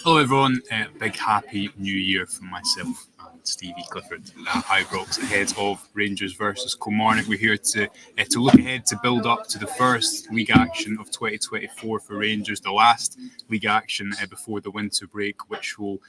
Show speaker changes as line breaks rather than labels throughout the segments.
Hello everyone, big happy new year from myself and Stevie Clifford at Ibrox ahead of Rangers versus Kilmarnock. We're here to look ahead to build up to the first league action of 2024 for Rangers, the last league action before the winter break, which will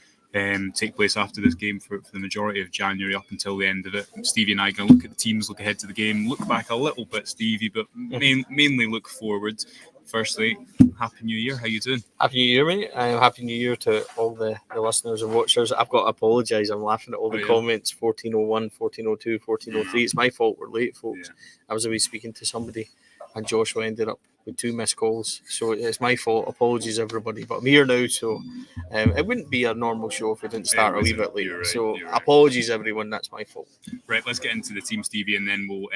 take place after this game for the majority of January up until the end of it. Stevie and I are going to look at the teams, look ahead to the game, look back a little bit, Stevie, but mainly look forward. Firstly, Happy New Year. How you doing?
Happy New Year, mate. Happy New Year to all the listeners and watchers. I've got to apologise. I'm laughing at all the comments. 1401, 1402, 1403. It's my fault we're late, folks. I was away speaking to somebody and Joshua ended up with 2 missed calls. So it's my fault. Apologies, everybody. But I'm here now, so it wouldn't be a normal show if we didn't start a wee bit late. Right, so apologies, everyone. That's my fault.
Right, let's get into the team, Stevie, and then we'll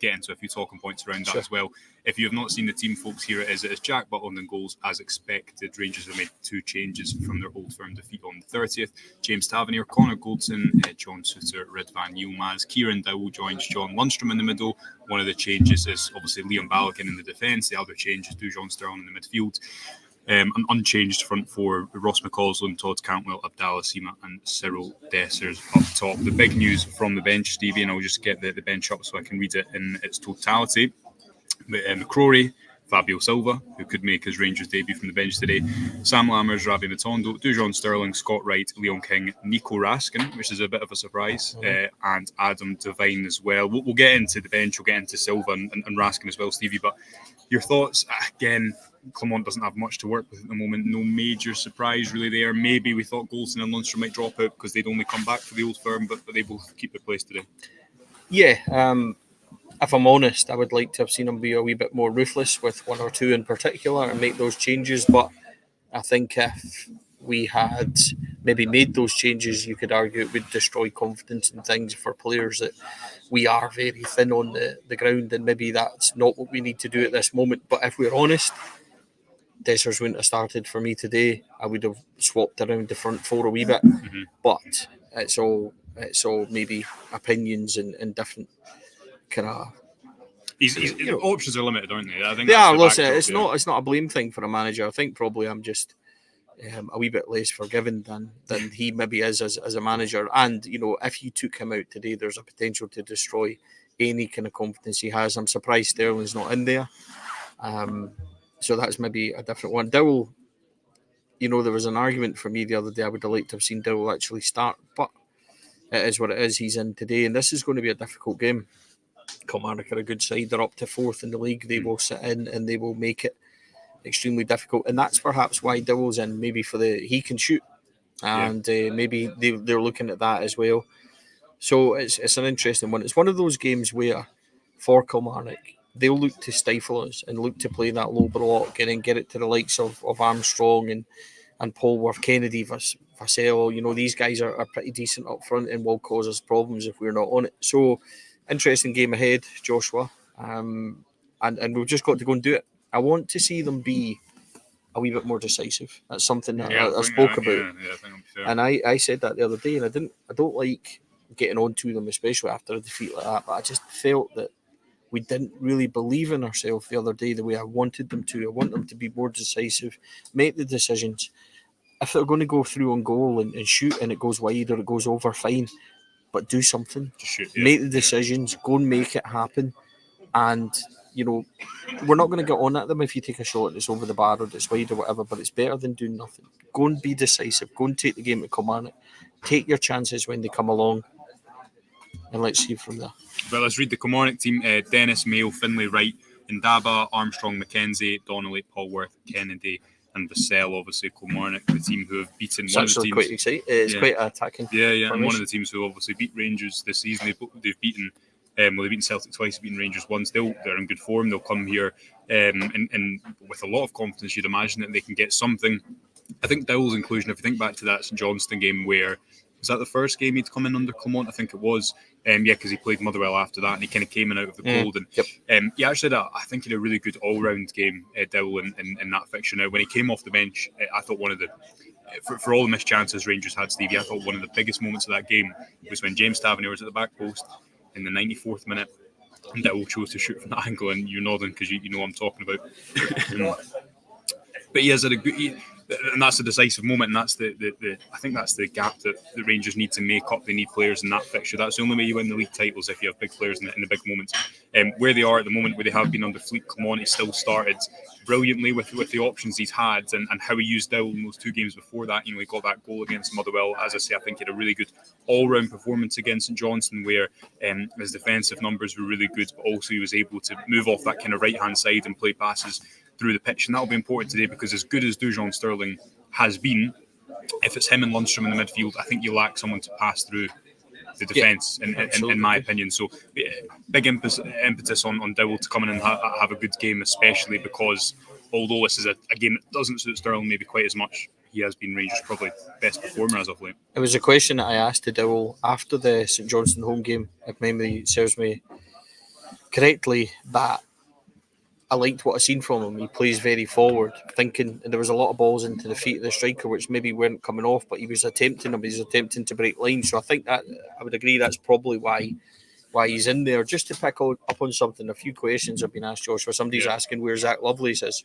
get into a few talking points around that as well. If you have not seen the team, folks, here it is. It is Jack Butland in goals as expected. Rangers have made 2 changes from their Old Firm defeat on the 30th. James Tavernier, Connor Goldson, John Souttar, Ridvan Yilmaz, Kieran Dowell joins John Lundstrom in the middle. One of the changes is obviously Liam Balogun in the defence. The other change is Dujon Sterling in the midfield. An unchanged front four: Ross McCausland, Todd Cantwell, Abdallah Sima and Cyril Dessers up top. The big news from the bench, Stevie, and I'll just get the bench up so I can read it in its totality. McCrory, Fabio Silva, who could make his Rangers debut from the bench today, Sam Lammers, Ravi Matondo, Dujon Sterling, Scott Wright, Leon King, Nico Raskin, which is a bit of a surprise, and Adam Devine as well. We'll get into the bench, we'll get into Silva and Raskin as well, Stevie, but your thoughts, again, Clermont doesn't have much to work with at the moment. No major surprise really there. Maybe we thought Goldson and Lundstrom might drop out because they'd only come back for the Old Firm, but they both keep their place today.
Yeah, if I'm honest, I would like to have seen them be a wee bit more ruthless with 1 or 2 in particular and make those changes. But I think if we had maybe made those changes, you could argue it would destroy confidence and things for players that we are very thin on the ground, and maybe that's not what we need to do at this moment. But if we're honest, Dessers wouldn't have started for me today. I would have swapped around the front 4 a wee bit, but it's all maybe opinions and different kind of.
Options are limited, aren't they? I think.
It's not a blame thing for a manager. I think probably I'm just a wee bit less forgiving than he maybe is as a manager. And if you took him out today, there's a potential to destroy any kind of confidence he has. I'm surprised Sterling's not in there. So that's maybe a different one. Dowell, there was an argument for me the other day. I would have liked to have seen Dowell actually start, but it is what it is. He's in today, and this is going to be a difficult game. Kilmarnock are a good side. They're up to 4th in the league. They will sit in and they will make it extremely difficult. And that's perhaps why Dowell's in, maybe he can shoot. And maybe they're looking at that as well. So it's an interesting one. It's one of those games where, for Kilmarnock, they'll look to stifle us and look to play that low block and then get it to the likes of Armstrong and Polworth, Kennedy, Vassell. These guys are pretty decent up front and will cause us problems if we're not on it. So, interesting game ahead, Joshua. And we've just got to go and do it. I want to see them be a wee bit more decisive. That's something that I spoke about. And I said that the other day, and I don't like getting on to them, especially after a defeat like that, but I just felt that we didn't really believe in ourselves the other day the way I wanted them to. I want them to be more decisive, make the decisions. If they're going to go through on goal and shoot and it goes wide or it goes over, fine. But do something. Make the decisions. Go and make it happen. And, we're not going to get on at them if you take a shot and it's over the bar or it's wide or whatever, but it's better than doing nothing. Go and be decisive. Go and take the game to Kilmarnock. Take your chances when they come along. And let's see from there.
Well, let's read the Kilmarnock team. Dennis, Mayo, Finlay, Wright, Ndaba, Armstrong, McKenzie, Donnelly, Polworth, Kennedy and Vassell, obviously Kilmarnock, the team who have beaten
one of the teams. Quite exciting. It's quite attacking.
Yeah, and one of the teams who obviously beat Rangers this season. They've beaten they've beaten Celtic twice, beaten Rangers once. They're in good form. They'll come here and with a lot of confidence. You'd imagine that they can get something. I think Dowell's inclusion, if you think back to that St Johnstone game where, was that the first game he'd come in under Clermont? I think it was. Because he played Motherwell after that and he kind of came in out of the cold. And he actually had I think he had a really good all-round game, Dowell, in that fixture. Now, when he came off the bench, I thought one of the, for all the missed chances Rangers had, Stevie, I thought one of the biggest moments of that game was when James Tavernier was at the back post in the 94th minute and Dowell chose to shoot from that angle, and you're nodding because you know what I'm talking about. But he has had a good, and that's the decisive moment, and that's the I think that's the gap that the Rangers need to make up. They need players in that fixture. That's the only way you win the league titles, if you have big players in the big moments. Where they are at the moment, where they have been under Fleet, Kilmarnock, he still started brilliantly with the options he's had, and how he used Dowell in those 2 games before that. He got that goal against Motherwell. As I say, I think he had a really good all-round performance against St Johnstone, where his defensive numbers were really good, but also he was able to move off that kind of right-hand side and play passes through the pitch, and that'll be important today, because as good as Dujon Sterling has been, if it's him and Lundstrom in the midfield, I think you lack someone to pass through the defence, in my opinion. So big impetus on Dowell to come in and have a good game, especially because although this is a game that doesn't suit Sterling maybe quite as much, he has been Rangers' probably best performer as of late.
It was a question that I asked to Dowell after the St Johnstone home game, if memory serves me correctly, that I liked what I seen from him. He plays very forward, thinking, and there was a lot of balls into the feet of the striker, which maybe weren't coming off, but he was attempting them. He was attempting to break lines. So I think that I would agree that's probably why he's in there. Just to pick up on something, a few questions have been asked, Josh, where somebody's asking where Zach Lovelace is.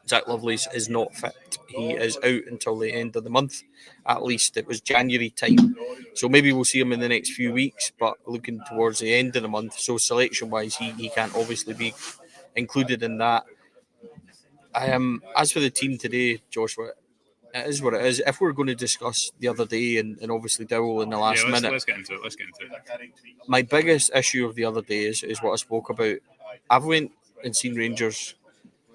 Zach Lovelace is not fit. He is out until the end of the month, at least. It was January time. So maybe we'll see him in the next few weeks, but looking towards the end of the month. So selection-wise, he can't obviously be included in that. As for the team today, Joshua, it is what it is. If we're going to discuss the other day and obviously Dowell in the last minute,
let's get into it.
My biggest issue of the other day is what I spoke about. I've went and seen Rangers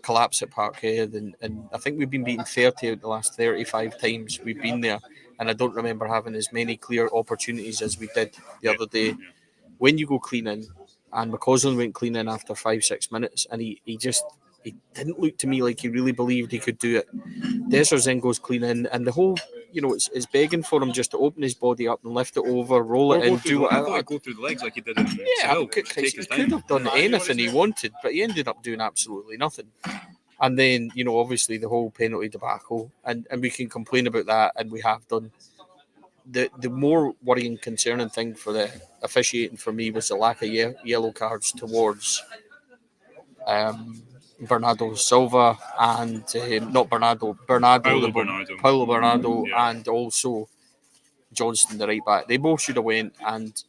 collapse at Parkhead, and I think we've been beaten 30 out the last 35 times we've been there, and I don't remember having as many clear opportunities as we did the other day. When you go clean in, and McCausland went clean in after 5-6 minutes, and he didn't look to me like he really believed he could do it. Dessers then goes clean in, and the whole, it's begging for him just to open his body up and lift it over, roll it in, do what I thought.
Go through the legs like he did in
Seville. He could have done anything he wanted, but he ended up doing absolutely nothing. And then, obviously the whole penalty debacle, and we can complain about that, and we have done. The more worrying, concerning thing for the officiating for me was the lack of yellow cards towards Bernardo Silva and Paulo Bernardo, and also Johnston, the right back. They both should have went, and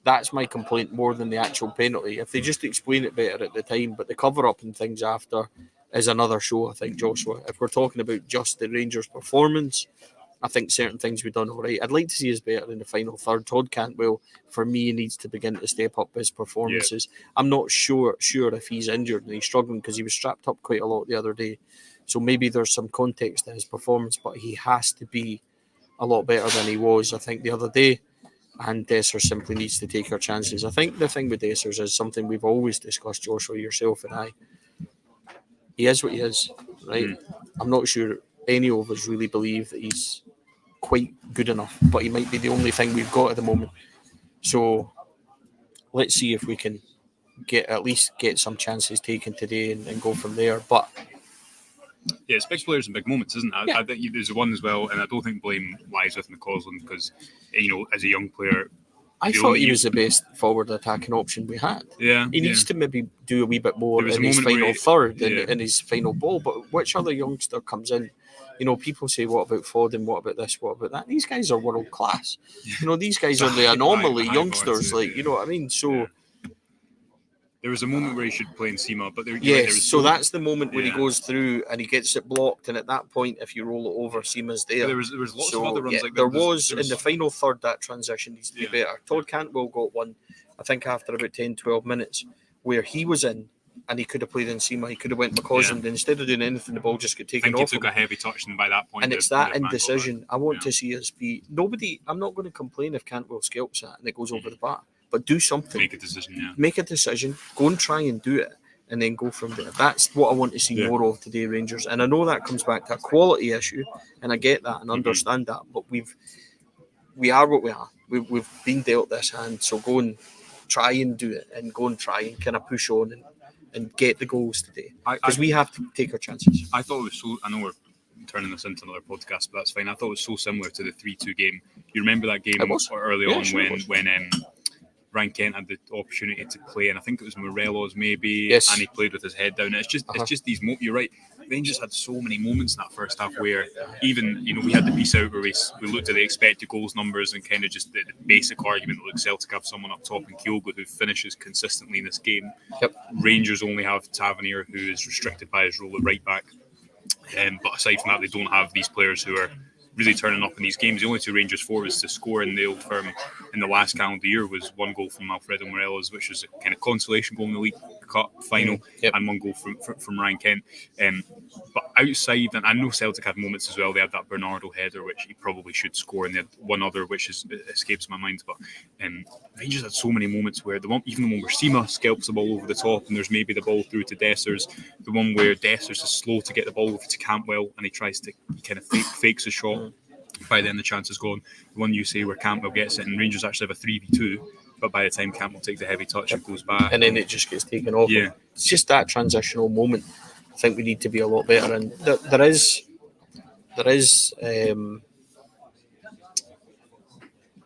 that's my complaint more than the actual penalty. If they just explain it better at the time, but the cover up and things after is another show, I think, Joshua. If we're talking about just the Rangers' performance, I think certain things we've done all right. I'd like to see us better in the final third. Todd Cantwell, for me, needs to begin to step up his performances. Yeah. I'm not sure if he's injured and he's struggling, because he was strapped up quite a lot the other day. So maybe there's some context to his performance, but he has to be a lot better than he was, I think, the other day. And Dessers simply needs to take her chances. I think the thing with Dessers is something we've always discussed, Joshua, yourself and I. He is what he is, right? I'm not sure any of us really believe that he's quite good enough, but he might be the only thing we've got at the moment. So let's see if we can at least get some chances taken today and go from there. But
yeah, it's big players and big moments, isn't it?
Yeah.
I think there's one as well, and I don't think blame lies with McCausland, because as a young player,
I thought he was the best forward attacking option we had.
Yeah,
he needs to maybe do a wee bit more in his final third, in his final ball. But which other youngster comes in? People say, what about Foden? What about this? What about that? These guys are world class. These guys are the anomaly youngsters. You know what I mean? So
there was a moment where he should play in Sima, but
so that's the moment where he goes through and he gets it blocked, and at that point, if you roll it over, Sima's there.
There was lots of other runs like that.
There was in the final third, that transition needs to be better. Todd Cantwell got one, I think, after about 10-12 minutes, where he was in, and he could have played in Sima. He could have went McCausland, and instead of doing anything, the ball just got taken off.
He took a heavy touch, and by that point,
and it's that indecision. I want to see us be nobody. I'm not going to complain if Cantwell scalps that and it goes over the bar, but do something.
Make a decision. Yeah.
Make a decision. Go and try and do it, and then go from there. That's what I want to see more of today, Rangers. And I know that comes back to a quality issue, and I get that and understand that. But we are what we are. We've been dealt this hand, so go and try and do it, and go and try and kind of push on and get the goals today, because we have to take our chances.
I thought it was so. I know we're turning this into another podcast, but that's fine. I thought it was so similar to the 3-2 game. You remember that game early on when Ryan Kent had the opportunity to play, and I think it was Morelos maybe, and he played with his head down. It's just these moments. You're right. Rangers had so many moments in that first half where even, we had the piece out where we looked at the expected goals numbers and kind of just the basic argument that look, Celtic have someone up top in Kyogo who finishes consistently in this game.
Yep.
Rangers only have Tavernier, who is restricted by his role at right back. But aside from that, they don't have these players who are really turning up in these games. The only two Rangers forwards to score in the Old Firm in the last calendar year was one goal from Alfredo Morelos, which was a kind of consolation goal in the League Cup final, and one goal from Ryan Kent. But outside, and I know Celtic had moments as well. They had that Bernardo header, which he probably should score, and they had one other which escapes my mind. But Rangers had so many moments where even the one where Sima scalps the ball over the top, and there's maybe the ball through to Dessers. The one where Dessers is slow to get the ball over to Cantwell, and he kind of fakes a shot. By then the chance is gone. The one you say where Cantwell gets it, and Rangers actually have a 3v2, but by the time Cantwell takes the heavy touch, it goes back,
and then it just gets taken off.
Yeah,
it's just that transitional moment. I think we need to be a lot better, and there is a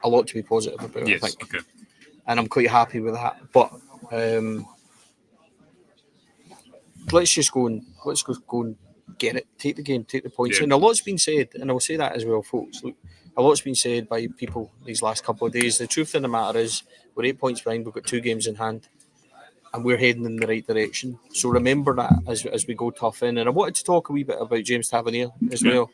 lot to be positive about.
Yes,
I think,
okay.
And I'm quite happy with that. But let's go and get it, take the game, take the points.
Yeah.
And a lot's been said, and I'll say that as well, folks. Look, a lot's been said by people these last couple of days. The truth of the matter is, we're 8 points behind. We've got 2 games in hand, and we're heading in the right direction. So remember that as we go tough in. And I wanted to talk a wee bit about James Tavernier as well.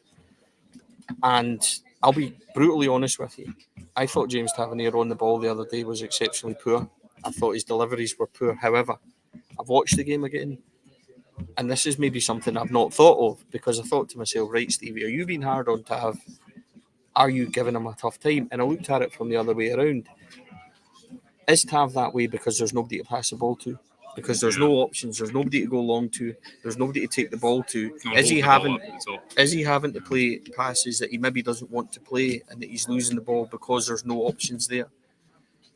And I'll be brutally honest with you. I thought James Tavernier on the ball the other day was exceptionally poor. I thought his deliveries were poor. However, I've watched the game again, and this is maybe something I've not thought of, because I thought to myself, right, Stevie, are you being hard on Tav? Are you giving him a tough time? And I looked at it from the other way around. Is Tav that way because there's nobody to pass the ball to? Because there's no options, there's nobody to go long to, there's nobody to take the ball to. Is he having to play passes that he maybe doesn't want to play, and that he's losing the ball because there's no options there?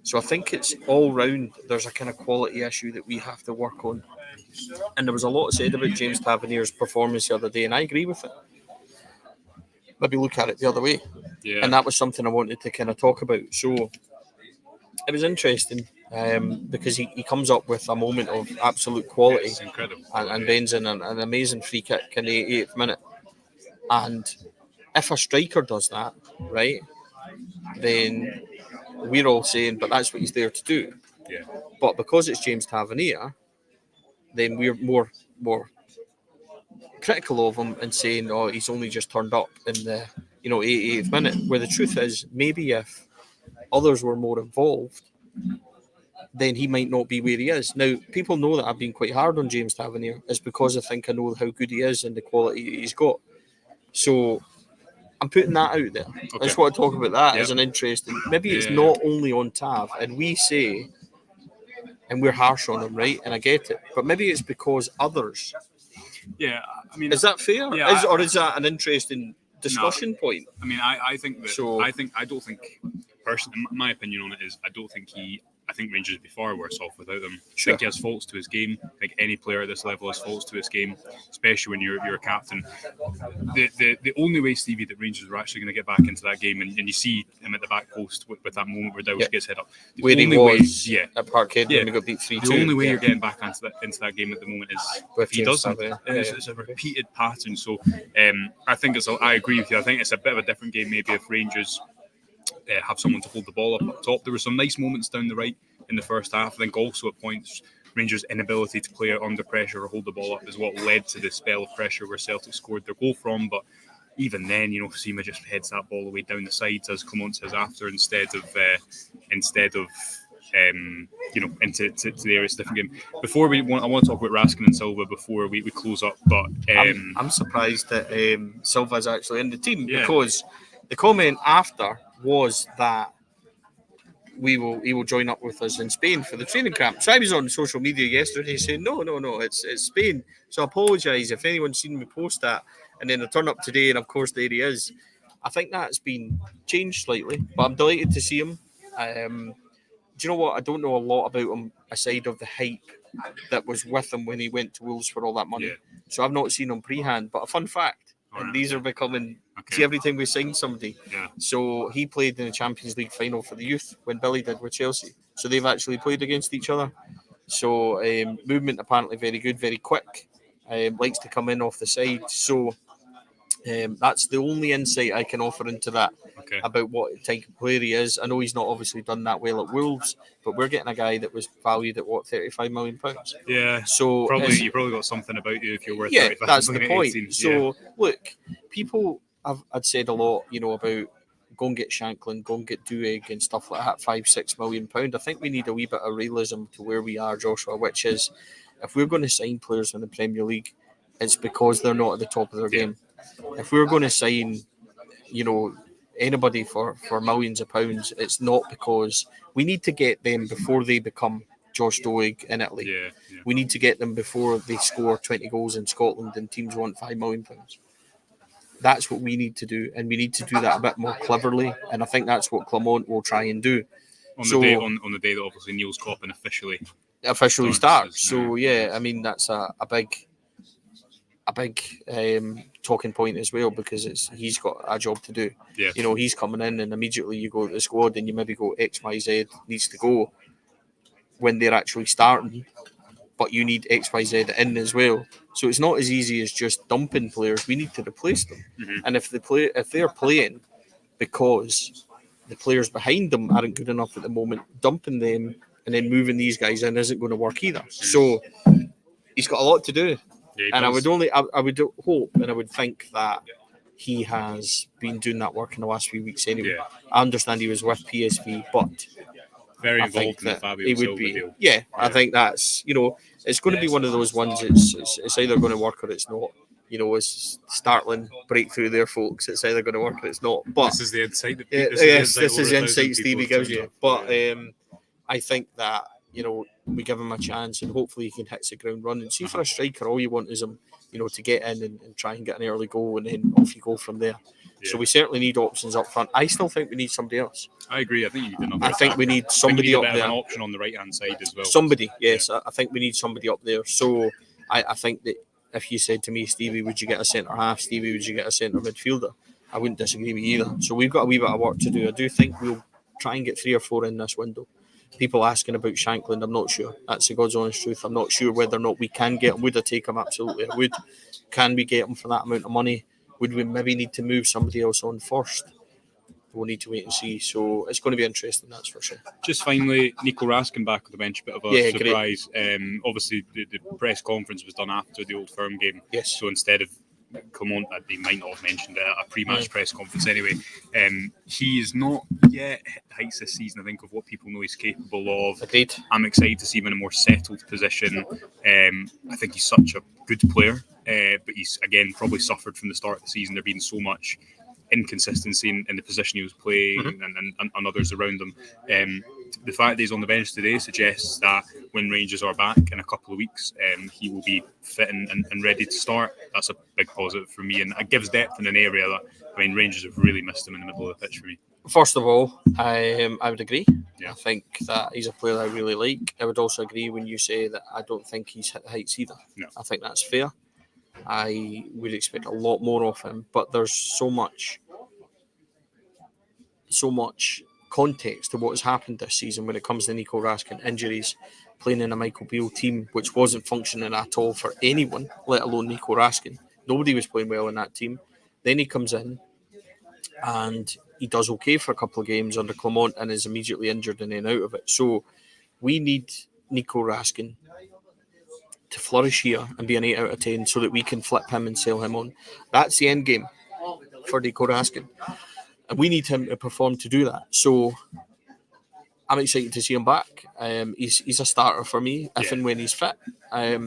So I think it's all round, there's a kind of quality issue that we have to work on. And there was a lot said about James Tavernier's performance the other day, and I agree with it. Maybe look at it the other way.
Yeah.
And that was something I wanted to kind of talk about. So it was interesting because he comes up with a moment of absolute quality.
It's incredible.
And bends in an amazing free kick in the 88th minute. And if a striker does that, right, then we're all saying, but that's what he's there to do.
Yeah.
But because it's James Tavernier, then we're more critical of him and saying, oh, he's only just turned up in the 88th minute. Where the truth is, maybe if others were more involved, then he might not be where he is. Now, people know that I've been quite hard on James Tavernier. It's because I think I know how good he is and the quality he's got. So I'm putting that out there. Okay. I just want to talk about that as an interesting. Maybe it's not only on Tav, and we say, and we're harsh on him, right? And I get it, but maybe it's because others.
Yeah, I mean,
is that fair?
Yeah,
or is that an interesting discussion point?
I mean, I think that. So, I don't think. Personally, my opinion on it is, I think Rangers would be far worse off without them. Sure. I think he has faults to his game. I think any player at this level has faults to his game, especially when you're a captain. The only way, Stevie, that Rangers were actually going to get back into that game, and you see him at the back post with that moment where Dowse gets hit up.
Where he was at Parkhead when we got beat 3-2.
The only way you're getting back into that game at the moment is if he doesn't. It's a repeated pattern. So I think I agree with you. I think it's a bit of a different game maybe if Rangers have someone to hold the ball up top. There were some nice moments down the right in the first half. I think also at points Rangers' inability to play out under pressure or hold the ball up is what led to the spell of pressure where Celtic scored their goal from. But even then, Sima just heads that ball away down the sides, as Clement says after, instead of into the area. It's a different game. I want to talk about Raskin and Silva before we close up. But
I'm surprised that Silva's actually in the team because the comment after was that he will join up with us in Spain for the training camp. So I was on social media yesterday saying no, it's Spain. So I apologise if anyone's seen me post that, and then I turn up today and of course there he is. I think that's been changed slightly, but I'm delighted to see him. Do you know what? I don't know a lot about him aside of the hype that was with him when he went to Wolves for all that money. Yeah. So I've not seen him pre-hand, but a fun fact, and these are becoming... See, every time we sign somebody. Yeah. So he played in the Champions League final for the youth when Billy did with Chelsea. So they've actually played against each other. So movement apparently very good, very quick. likes to come in off the side. So that's the only insight I can offer into that about what type of player he is. I know he's not obviously done that well at Wolves, but we're getting a guy that was valued at £35 million.
Yeah.
So
you probably got something about you if you're worth 35
that's the
million
point.
18.
So look, people I'd said a lot, about go and get Shanklin, go and get Doeg and stuff like that, £5-6 million. I think we need a wee bit of realism to where we are, Joshua, which is if we're going to sign players in the Premier League, it's because they're not at the top of their game. If we're going to sign, anybody for millions of pounds, it's not because we need to get them before they become Josh Doig in Italy.
Yeah.
We need to get them before they score 20 goals in Scotland and teams want £5 million. That's what we need to do, and we need to do that a bit more cleverly. And I think that's what Clermont will try and do.
On the day that obviously Niels Coppin officially
starts. So I mean that's a big talking point as well, because he's got a job to do.
Yeah.
He's coming in and immediately you go to the squad and you maybe go XYZ needs to go when they're actually starting, but you need XYZ in as well. So it's not as easy as just dumping players. We need to replace them.
Mm-hmm.
And if they're playing because the players behind them aren't good enough at the moment, dumping them and then moving these guys in isn't going to work either. So he's got a lot to do.
Yeah,
and I would hope and I would think that he has been doing that work in the last few weeks anyway.
Yeah.
I understand he was with PSV, but
very involved in the Fabio Silva deal.
Yeah, I think that's it's going to be one of those ones. It's either going to work or it's not. It's startling breakthrough there, folks. It's either going to work or it's not. But
this is the insight.
This is the insight Stevie gives you. But I think that we give him a chance and hopefully he can hit the ground running. See, for a striker, all you want is him, to get in and try and get an early goal and then off you go from there. Yeah. So we certainly need options up front. I still think we need somebody else.
I agree. I think you need another.
I think we need somebody up there.
An option on the right hand side as well.
Somebody, yes. Yeah. I think we need somebody up there. So I think that if you said to me, Stevie, would you get a centre half? Stevie, would you get a centre midfielder? I wouldn't disagree with you either. So we've got a wee bit of work to do. I do think we'll try and get 3 or 4 in this window. People asking about Shanklin, I'm not sure. That's the God's honest truth. I'm not sure whether or not we can get him. Would I take him? Absolutely, I would. Can we get him for that amount of money? Would we maybe need to move somebody else on first? We'll need to wait and see. So it's going to be interesting, that's for sure.
Just finally, Nico Raskin back on the bench, a bit of a surprise. Obviously, the press conference was done after the Old Firm game.
Yes.
So instead of Clermont, they might not have mentioned a pre-match press conference anyway. He is not yet hit the heights this season, I think, of what people know he's capable of.
Agreed.
I'm excited to see him in a more settled position. I think he's such a good player, but he's, again, probably suffered from the start of the season. There being so much inconsistency in the position he was playing and others around him. The fact that he's on the bench today suggests that when Rangers are back in a couple of weeks, he will be fit and ready to start. That's a big positive for me, and it gives depth in an area that, Rangers have really missed him in the middle of the pitch for me.
First of all, I would agree.
Yeah.
I think that he's a player I really like. I would also agree when you say that I don't think he's hit the heights either.
No.
I think that's fair. I would expect a lot more of him, but there's so much context to what has happened this season when it comes to Nico Raskin, injuries, playing in a Michael Beale team which wasn't functioning at all for anyone, let alone Nico Raskin. Nobody was playing well in that team. Then he comes in and he does okay for a couple of games under Clermont and is immediately injured and then out of it. So we need Nico Raskin to flourish here and be an 8 out of 10 so that we can flip him and sell him on. That's the end game for Nico Raskin. And we need him to perform to do that. So I'm excited to see him back. He's a starter for me if and when he's fit. I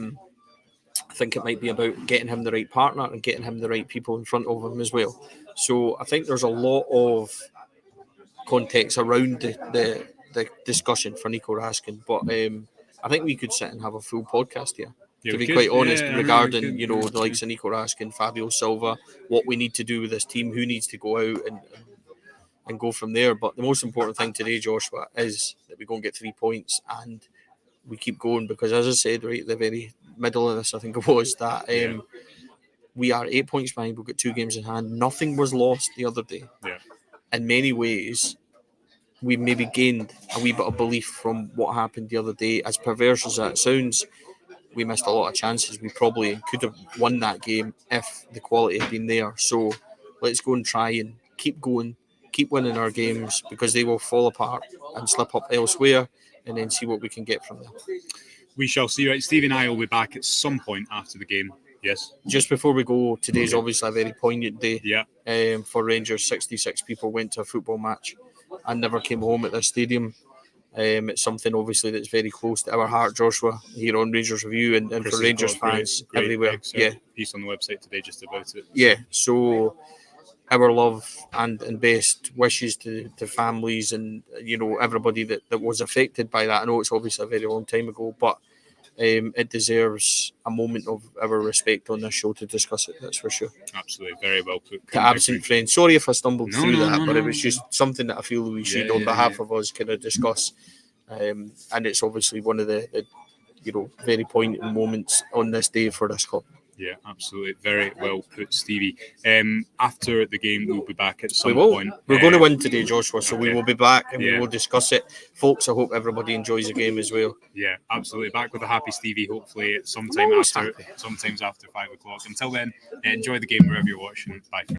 think it might be about getting him the right partner and getting him the right people in front of him as well. So I think there's a lot of context around the discussion for Nico Raskin. But I think we could sit and have a full podcast here. To be quite honest, regarding the likes of Nico Raskin, Fabio Silva, what we need to do with this team, who needs to go out and go from there. But the most important thing today, Joshua, is that we go and get 3 points and we keep going, because as I said right at the very middle of this, I think it was that we are 8 points behind. We've got 2 games in hand. Nothing was lost the other day.
Yeah.
In many ways, we maybe gained a wee bit of belief from what happened the other day. As perverse as that sounds, we missed a lot of chances. We probably could have won that game if the quality had been there. So let's go and try and keep going, keep winning our games, because they will fall apart and slip up elsewhere, and then see what we can get from there.
We shall see. Right, Stevie and I will be back at some point after the game. Yes.
Just before we go, today's obviously a very poignant day.
Yeah.
For Rangers. 66 people went to a football match and never came home at their stadium. It's something obviously that's very close to our heart, Joshua, here on Rangers Review, and for Rangers fans everywhere.
Piece on the website today just about it.
Yeah, so our love and best wishes to families and, you know, everybody that was affected by that. I know it's obviously a very long time ago, but it deserves a moment of our respect on this show to discuss it, that's for sure.
Absolutely, very well put.
To absent friends, sorry if I stumbled through that, but it was just something that I feel we should, on behalf of us, kind of discuss. And it's obviously one of the you know, very poignant moments on this day for this club.
Yeah, absolutely. Very well put, Stevie. After the game, we'll be back at some point.
We're going to win today, Joshua, so we will be back and
Yeah.
we will discuss it. Folks, I hope everybody enjoys the game as well.
Yeah, absolutely. Back with a happy Stevie, hopefully sometimes after 5 o'clock. Until then, enjoy the game wherever you're watching. Bye.